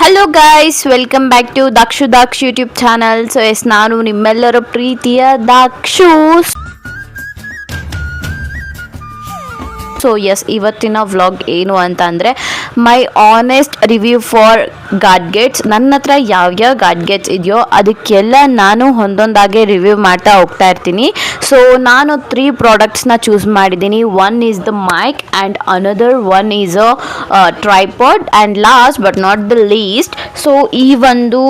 Hello guys, welcome back to Dakshu YouTube channel. So ನಾನು ನಿಮ್ಮೆಲ್ಲರ ಪ್ರೀತಿಯ ದಾಕ್ಷು. ಸೊ ಇವತ್ತಿನ ವ್ಲಾಗ್ ಏನು ಅಂತ ಅಂದರೆ ಮೈ ಆನೆಸ್ಟ್ ರಿವ್ಯೂ ಫಾರ್ ಗಾಡ್ಗೆಟ್ಸ್. ನನ್ನ ಹತ್ರ ಯಾವ್ಯಾವ ಗಾಡ್ಗೆಟ್ಸ್ ಇದೆಯೋ ಅದಕ್ಕೆಲ್ಲ ನಾನು ಒಂದೊಂದಾಗೆ ರಿವ್ಯೂ ಮಾಡ್ತಾ ಹೋಗ್ತಾ ಇರ್ತೀನಿ. ಸೊ ನಾನು 3 ಪ್ರಾಡಕ್ಟ್ಸ್ನ ಚೂಸ್ ಮಾಡಿದ್ದೀನಿ. One is the mic and another one is a tripod and last but not the least so ಈ ಒಂದು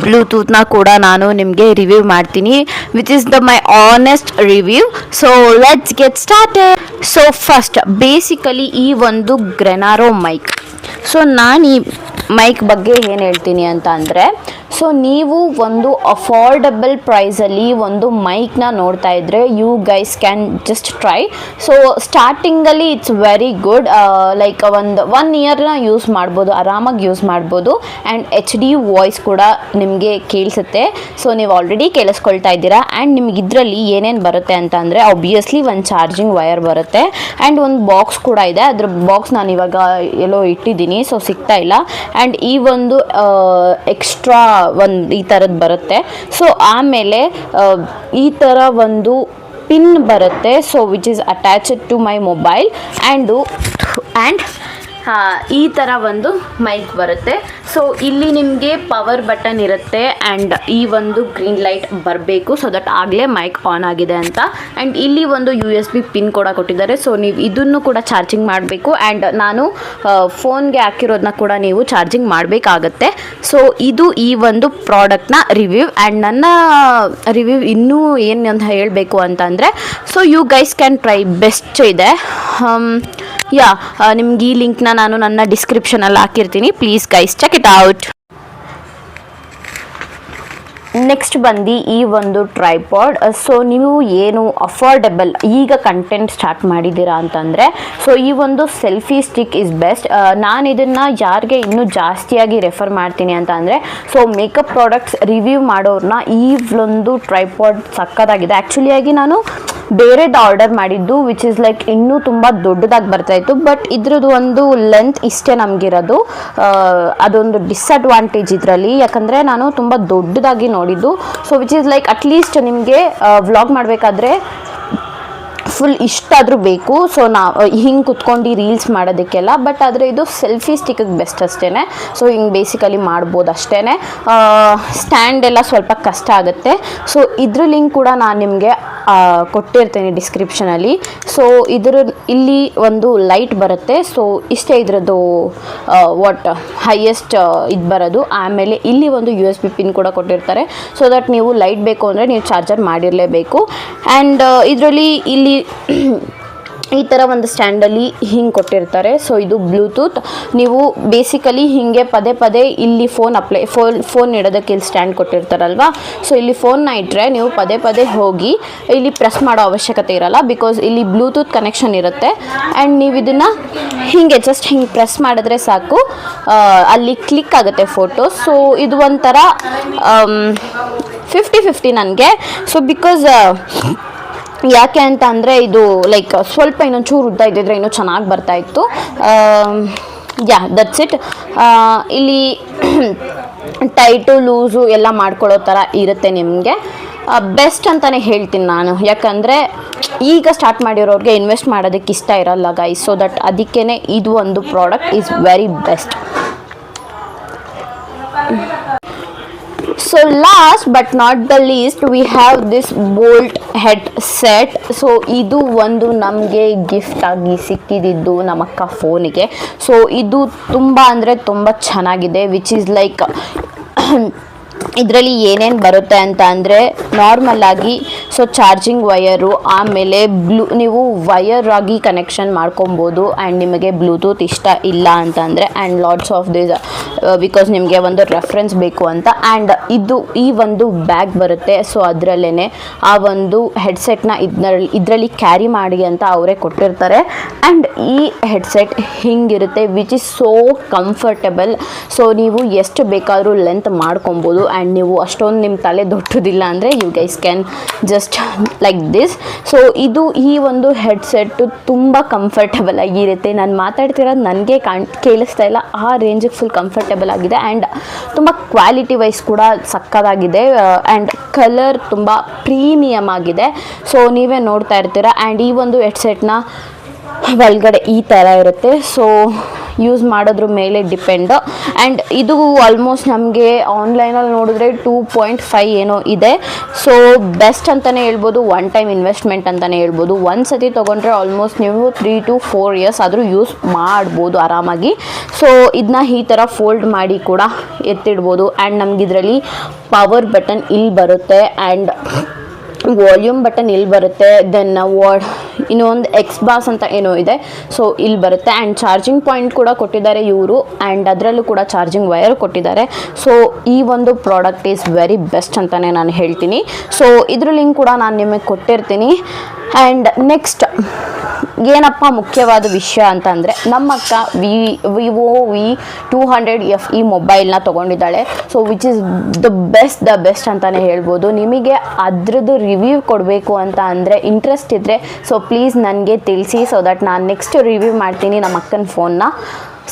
ಬ್ಲೂಟೂತ್ನ ಕೂಡ ನಾನು ನಿಮಗೆ ರಿವ್ಯೂ ಮಾಡ್ತೀನಿ, which is the my honest review. So let's get started. So first basically ಈ ಒಂದು ಗ್ರೆನಾರೋ mic. So ನಾನು ಈ ಮೈಕ್ ಬಗ್ಗೆ ಏನು ಹೇಳ್ತೀನಿ ಅಂತ ಅಂದರೆ, ಸೊ ನೀವು ಒಂದು ಅಫೋರ್ಡಬಲ್ ಪ್ರೈಸಲ್ಲಿ ಒಂದು ಮೈಕ್ನ ನೋಡ್ತಾ ಇದ್ದರೆ you guys can just try. So ಸ್ಟಾರ್ಟಿಂಗಲ್ಲಿ ಇಟ್ಸ್ ವೆರಿ ಗುಡ್, ಲೈಕ್ ಒಂದು 1 ಇಯರ್ನ ಯೂಸ್ ಮಾಡ್ಬೋದು, ಆರಾಮಾಗಿ ಯೂಸ್ ಮಾಡ್ಬೋದು. ಆ್ಯಂಡ್ HD ವಾಯ್ಸ್ ಕೂಡ ನಿಮಗೆ ಕೇಳಿಸುತ್ತೆ. ಸೊ ನೀವು ಆಲ್ರೆಡಿ ಕೇಳಿಸ್ಕೊಳ್ತಾ ಇದ್ದೀರಾ. ಆ್ಯಂಡ್ ನಿಮ್ಗೆ ಇದರಲ್ಲಿ ಏನೇನು ಬರುತ್ತೆ ಅಂತ ಅಂದರೆ, ಆಬ್ವಿಯಸ್ಲಿ ಒಂದು ಚಾರ್ಜಿಂಗ್ ವಯರ್ ಬರುತ್ತೆ ಆ್ಯಂಡ್ ಒಂದು ಬಾಕ್ಸ್ ಕೂಡ ಇದೆ. ಅದ್ರ ಬಾಕ್ಸ್ ನಾನು ಇವಾಗ ಎಲ್ಲೋ ಇಟ್ಟಿದ್ದೀನಿ, ಸೊ ಸಿಗ್ತಾ ಇಲ್ಲ. ಆ್ಯಂಡ್ ಈ ಒಂದು ಎಕ್ಸ್ಟ್ರಾ ಒಂದು ಈ ಥರದ್ದು ಬರುತ್ತೆ. ಸೊ ಆಮೇಲೆ ಈ ಥರ ಒಂದು ಪಿನ್ ಬರುತ್ತೆ, so which is attached to my mobile. And ಈ ಥರ ಒಂದು ಮೈಕ್ ಬರುತ್ತೆ. ಸೊ ಇಲ್ಲಿ ನಿಮಗೆ ಪವರ್ ಬಟನ್ ಇರುತ್ತೆ ಆ್ಯಂಡ್ ಈ ಒಂದು ಗ್ರೀನ್ ಲೈಟ್ ಬರಬೇಕು, ಸೊ ದಟ್ ಆಗಲೇ ಮೈಕ್ ಆನ್ ಆಗಿದೆ ಅಂತ. ಆ್ಯಂಡ್ ಇಲ್ಲಿ ಒಂದು USB ಪಿನ್ ಕೂಡ ಕೊಟ್ಟಿದ್ದಾರೆ. ಸೊ ನೀವು ಇದನ್ನು ಕೂಡ ಚಾರ್ಜಿಂಗ್ ಮಾಡಬೇಕು. ಆ್ಯಂಡ್ ನಾನು ಫೋನ್ಗೆ ಹಾಕಿರೋದನ್ನ ಕೂಡ ನೀವು ಚಾರ್ಜಿಂಗ್ ಮಾಡಬೇಕಾಗತ್ತೆ. ಸೊ ಇದು ಈ ಒಂದು ಪ್ರಾಡಕ್ಟ್ನ ರಿವ್ಯೂ. ಆ್ಯಂಡ್ ನನ್ನ ರಿವ್ಯೂ ಇನ್ನೂ ಏನು ಅಂತ ಹೇಳಬೇಕು ಅಂತ ಅಂದರೆ, so you guys can try, best ಇದೆ. ನಿಮ್ಗೆ ಈ ಲಿಂಕ್ನ ನಾನು ನನ್ನ ಡಿಸ್ಕ್ರಿಪ್ಷನಲ್ಲಿ ಹಾಕಿರ್ತೀನಿ, please guys check it out. Next ಬಂದು ಈ ಒಂದು ಟ್ರೈಪಾಡ್. ಸೊ ನೀವು ಏನು ಅಫೋರ್ಡೆಬಲ್ ಈಗ ಕಂಟೆಂಟ್ ಸ್ಟಾರ್ಟ್ ಮಾಡಿದ್ದೀರಾ ಅಂತಂದರೆ, ಸೊ ಈ ಒಂದು ಸೆಲ್ಫಿ ಸ್ಟಿಕ್ ಇಸ್ ಬೆಸ್ಟ್. ನಾನು ಇದನ್ನು ಯಾರಿಗೆ ಇನ್ನೂ ಜಾಸ್ತಿಯಾಗಿ ರೆಫರ್ ಮಾಡ್ತೀನಿ ಅಂತ ಅಂದರೆ, ಸೊ ಮೇಕಪ್ ಪ್ರಾಡಕ್ಟ್ಸ್ ರಿವ್ಯೂ ಮಾಡೋರನ್ನ ಈ ಒಂದು ಟ್ರೈಪಾಡ್ ಸಕ್ಕತ್ತಾಗಿದೆ. ಆ್ಯಕ್ಚುಲಿಯಾಗಿ ನಾನು ಬೇರೆದು ಆರ್ಡರ್ ಮಾಡಿದ್ದು ವಿಚ್ ಇಸ್ ಲೈಕ್ ಇನ್ನೂ ತುಂಬ ದೊಡ್ಡದಾಗಿ ಬರ್ತಾಯಿತ್ತು. ಬಟ್ ಇದ್ರದ್ದು ಒಂದು ಲೆಂತ್ ಇಷ್ಟೇ ನಮಗಿರೋದು, ಅದೊಂದು ಡಿಸ್ಅಡ್ವಾಂಟೇಜ್ ಇದರಲ್ಲಿ. ಯಾಕಂದರೆ ನಾನು ತುಂಬ ದೊಡ್ಡದಾಗಿ ನೋಡಿದ್ದು. So which is like at least ನಿಮಗೆ ವ್ಲಾಗ್ ಮಾಡಬೇಕಾದ್ರೆ ಫುಲ್ ಇಷ್ಟಾದರೂ ಬೇಕು. ಸೊ ಹಿಂಗೆ ಕುತ್ಕೊಂಡು ರೀಲ್ಸ್ ಮಾಡೋದಕ್ಕೆಲ್ಲ. ಬಟ್ ಆದರೆ ಇದು ಸೆಲ್ಫಿ ಸ್ಟಿಕ್ಕಿಗೆ ಬೆಸ್ಟ್ ಅಷ್ಟೇ. ಸೊ ಹಿಂಗೆ ಬೇಸಿಕಲಿ ಮಾಡ್ಬೋದು ಅಷ್ಟೇ. ಸ್ಟ್ಯಾಂಡ್ ಎಲ್ಲ ಸ್ವಲ್ಪ ಕಷ್ಟ ಆಗುತ್ತೆ. ಸೊ ಇದ್ರ ಲಿಂಕ್ ಕೂಡ ನಾನು ನಿಮಗೆ ಕೊಟ್ಟಿರ್ತೀನಿ ಡಿಸ್ಕ್ರಿಪ್ಷನಲ್ಲಿ. ಸೊ ಇಲ್ಲಿ ಒಂದು ಲೈಟ್ ಬರುತ್ತೆ. ಸೊ ಇಷ್ಟೇ ಇದರದ್ದು ಹೈಯೆಸ್ಟ್ ಇದು ಬರೋದು. ಆಮೇಲೆ ಇಲ್ಲಿ ಒಂದು USB ಪಿನ್ ಕೂಡ ಕೊಟ್ಟಿರ್ತಾರೆ, ಸೊ ದಟ್ ನೀವು ಲೈಟ್ ಬೇಕು ಅಂದರೆ ನೀವು ಚಾರ್ಜರ್ ಮಾಡಿರಲೇಬೇಕು. ಆ್ಯಂಡ್ ಇದರಲ್ಲಿ ಇಲ್ಲಿ ಈ ಥರ ಒಂದು ಸ್ಟ್ಯಾಂಡಲ್ಲಿ ಹಿಂಗೆ ಕೊಟ್ಟಿರ್ತಾರೆ. ಸೊ ಇದು ಬ್ಲೂಟೂತ್. ನೀವು ಬೇಸಿಕಲಿ ಹೀಗೆ ಪದೇ ಇಲ್ಲಿ ಫೋನ್ ಇಡೋದಕ್ಕೆ ಇಲ್ಲಿ ಸ್ಟ್ಯಾಂಡ್ ಕೊಟ್ಟಿರ್ತಾರಲ್ವ. ಸೊ ಇಲ್ಲಿ ಫೋನ್ನ ಇಟ್ಟರೆ ನೀವು ಪದೇ ಹೋಗಿ ಇಲ್ಲಿ ಪ್ರೆಸ್ ಮಾಡೋ ಅವಶ್ಯಕತೆ ಇರಲ್ಲ, ಬಿಕಾಸ್ ಇಲ್ಲಿ ಬ್ಲೂಟೂತ್ ಕನೆಕ್ಷನ್ ಇರುತ್ತೆ. ಆ್ಯಂಡ್ ನೀವು ಇದನ್ನು ಹೀಗೆ ಜಸ್ಟ್ ಹಿಂಗೆ ಪ್ರೆಸ್ ಮಾಡಿದ್ರೆ ಸಾಕು, ಅಲ್ಲಿ ಕ್ಲಿಕ್ ಆಗುತ್ತೆ ಫೋಟೋ. ಸೊ ಇದು ಒಂಥರ 50-50 ನನಗೆ. ಸೊ ಬಿಕಾಸ್ ಯಾಕೆ ಅಂತ ಅಂದರೆ, ಇದು ಲೈಕ್ ಸ್ವಲ್ಪ ಇನ್ನೊಂಚೂರು ಉದ್ದ ಇದ್ದಿದ್ರೆ ಇನ್ನೂ ಚೆನ್ನಾಗಿ ಬರ್ತಾಯಿತ್ತು. That's it. ಇಲ್ಲಿ ಟೈಟು ಲೂಸು ಎಲ್ಲ ಮಾಡ್ಕೊಳ್ಳೋ ಥರ ಇರುತ್ತೆ ನಿಮಗೆ. ಬೆಸ್ಟ್ ಅಂತಲೇ ಹೇಳ್ತೀನಿ ನಾನು. ಯಾಕಂದರೆ ಈಗ ಸ್ಟಾರ್ಟ್ ಮಾಡಿರೋರಿಗೆ ಇನ್ವೆಸ್ಟ್ ಮಾಡೋದಕ್ಕೆ ಇಷ್ಟ ಇರಲ್ಲ ಗೈಸ್. ಸೊ ದಟ್ ಅದಕ್ಕೇ ಇದು ಒಂದು product is very best. So last but not the list we have this bolt head set. So ಇದು ಒಂದು ನಮಗೆ ಗಿಫ್ಟ್ ಆಗಿ ಸಿಕ್ಕಿದ್ದು ನಮ್ಮ ಅಕ್ಕ ಫೋನಿಗೆ. ಸೊ ಇದು ತುಂಬ ಅಂದರೆ ತುಂಬ ಚೆನ್ನಾಗಿದೆ, ವಿಚ್ ಈಸ್ ಲೈಕ್ ಇದರಲ್ಲಿ ಏನೇನು ಬರುತ್ತೆ ಅಂತ ಅಂದರೆ, ನಾರ್ಮಲ್ ಆಗಿ ಸೊ ಚಾರ್ಜಿಂಗ್ ವಯರು, ಆಮೇಲೆ ನೀವು ವಯರ್ ಆಗಿ ಕನೆಕ್ಷನ್ ಮಾಡ್ಕೊಬೋದು. ಆ್ಯಂಡ್ ನಿಮಗೆ ಬ್ಲೂಟೂತ್ ಇಷ್ಟ ಇಲ್ಲ ಅಂತಂದರೆ, and lots of this because ನಿಮಗೆ ಒಂದು ರೆಫರೆನ್ಸ್ ಬೇಕು ಅಂತ. ಆ್ಯಂಡ್ ಈ ಒಂದು ಬ್ಯಾಗ್ ಬರುತ್ತೆ. ಸೊ ಅದರಲ್ಲೇ ಆ ಒಂದು ಹೆಡ್ಸೆಟ್ನ ಇದರಲ್ಲಿ ಕ್ಯಾರಿ ಮಾಡಿ ಅಂತ ಅವರೇ ಕೊಟ್ಟಿರ್ತಾರೆ. ಆ್ಯಂಡ್ ಈ ಹೆಡ್ಸೆಟ್ ಹಿಂಗಿರುತ್ತೆ, which is so comfortable. So ನೀವು ಎಷ್ಟು ಬೇಕಾದರೂ ಲೆಂತ್ ಮಾಡ್ಕೊಬೋದು. ಆ್ಯಂಡ್ ನೀವು ಅಷ್ಟೊಂದು ನಿಮ್ಮ ತಲೆ ದೊಡ್ಡದಿಲ್ಲ ಅಂದರೆ you guys can just like this. So ಈ ಒಂದು ಹೆಡ್ಸೆಟ್ಟು ತುಂಬ ಕಂಫರ್ಟಬಲ್ ಆಗಿರುತ್ತೆ. ನಾನು ಮಾತಾಡ್ತಿರೋದು ನನಗೆ ಕೇಳಿಸ್ತಾ ಇಲ್ಲ, ಆ ರೇಂಜಿಗೆ ಫುಲ್ ಕಂಫರ್ಟಬಲ್ ಕಂಫರ್ಟೇಬಲ್ ಆಗಿದೆ ಆ್ಯಂಡ್ ತುಂಬ ಕ್ವಾಲಿಟಿ ವೈಸ್ ಕೂಡ ಸಕ್ಕತ್ತಾಗಿದೆ ಆ್ಯಂಡ್ ಕಲರ್ ತುಂಬ ಪ್ರೀಮಿಯಮ್ ಆಗಿದೆ. ಸೊ ನೀವೇ ನೋಡ್ತಾ ಇರ್ತೀರ. ಆ್ಯಂಡ್ ಈ ಒಂದು ಹೆಡ್ಸೆಟ್ನ ಒಳಗಡೆ ಈ ಥರ ಇರುತ್ತೆ. ಸೊ ಯೂಸ್ ಮಾಡೋದ್ರ ಮೇಲೆ ಡಿಪೆಂಡು. ಆ್ಯಂಡ್ ಇದು ಆಲ್ಮೋಸ್ಟ್ ನಮಗೆ ಆನ್ಲೈನಲ್ಲಿ ನೋಡಿದ್ರೆ 2.5 ಏನೋ ಇದೆ. ಸೊ ಬೆಸ್ಟ್ ಅಂತಲೇ ಹೇಳ್ಬೋದು, ಒನ್ ಟೈಮ್ ಇನ್ವೆಸ್ಟ್ಮೆಂಟ್ ಅಂತಲೇ ಹೇಳ್ಬೋದು. ಒಂದು ಸತಿ ತೊಗೊಂಡ್ರೆ ಆಲ್ಮೋಸ್ಟ್ ನೀವು 3 to 4 years ಆದರೂ ಯೂಸ್ ಮಾಡ್ಬೋದು ಆರಾಮಾಗಿ. ಸೊ ಇದನ್ನ ಈ ಥರ ಫೋಲ್ಡ್ ಮಾಡಿ ಕೂಡ ಎತ್ತಿಡ್ಬೋದು. ಆ್ಯಂಡ್ ನಮ್ಗೆ ಇದರಲ್ಲಿ ಪವರ್ ಬಟನ್ ಇಲ್ಲಿ ಬರುತ್ತೆ ಆ್ಯಂಡ್ ವಾಲ್ಯೂಮ್ ಬಟನ್ ಇಲ್ಲಿ ಬರುತ್ತೆ. ದೆನ್ ಇನ್ನೊಂದು ಎಕ್ಸ್ ಬಾಸ್ ಅಂತ ಏನೋ ಇದೆ, ಸೊ ಇಲ್ಲಿ ಬರುತ್ತೆ. ಆ್ಯಂಡ್ ಚಾರ್ಜಿಂಗ್ ಪಾಯಿಂಟ್ ಕೂಡ ಕೊಟ್ಟಿದ್ದಾರೆ ಇವರು, ಆ್ಯಂಡ್ ಅದರಲ್ಲೂ ಕೂಡ ಚಾರ್ಜಿಂಗ್ ವೈರ್ ಕೊಟ್ಟಿದ್ದಾರೆ. ಸೊ ಈ ಒಂದು ಪ್ರಾಡಕ್ಟ್ ಈಸ್ ವೆರಿ ಬೆಸ್ಟ್ ಅಂತಲೇ ನಾನು ಹೇಳ್ತೀನಿ. ಸೊ ಇದ್ರ ಲಿಂಕ್ ಕೂಡ ನಾನು ನಿಮಗೆ ಕೊಟ್ಟಿರ್ತೀನಿ. ಆ್ಯಂಡ್ ನೆಕ್ಸ್ಟ್ ಏನಪ್ಪ ಮುಖ್ಯವಾದ ವಿಷಯ ಅಂತಂದರೆ ನಮ್ಮ ಅಕ್ಕ ವಿವೋ V200FE ಮೊಬೈಲ್ನ ತೊಗೊಂಡಿದ್ದಾಳೆ. So which is the best ಅಂತಲೇ ಹೇಳ್ಬೋದು. ನಿಮಗೆ ಅದ್ರದ್ದು ರಿವ್ಯೂ ಕೊಡಬೇಕು ಅಂತ ಅಂದರೆ ಇಂಟ್ರೆಸ್ಟ್ ಇದ್ದರೆ ಸೊ ಪ್ಲೀಸ್ ನನಗೆ ತಿಳಿಸಿ, ಸೊ ದಟ್ ನಾನು ನೆಕ್ಸ್ಟ್ ರಿವ್ಯೂ ಮಾಡ್ತೀನಿ ನಮ್ಮ ಅಕ್ಕನ ಫೋನ್ನ.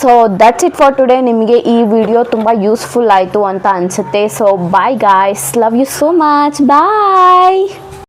So that's it for today. ನಿಮಗೆ ಈ ವಿಡಿಯೋ ತುಂಬ ಯೂಸ್ಫುಲ್ ಆಯಿತು ಅಂತ ಅನಿಸುತ್ತೆ. So bye guys, love you so much, bye.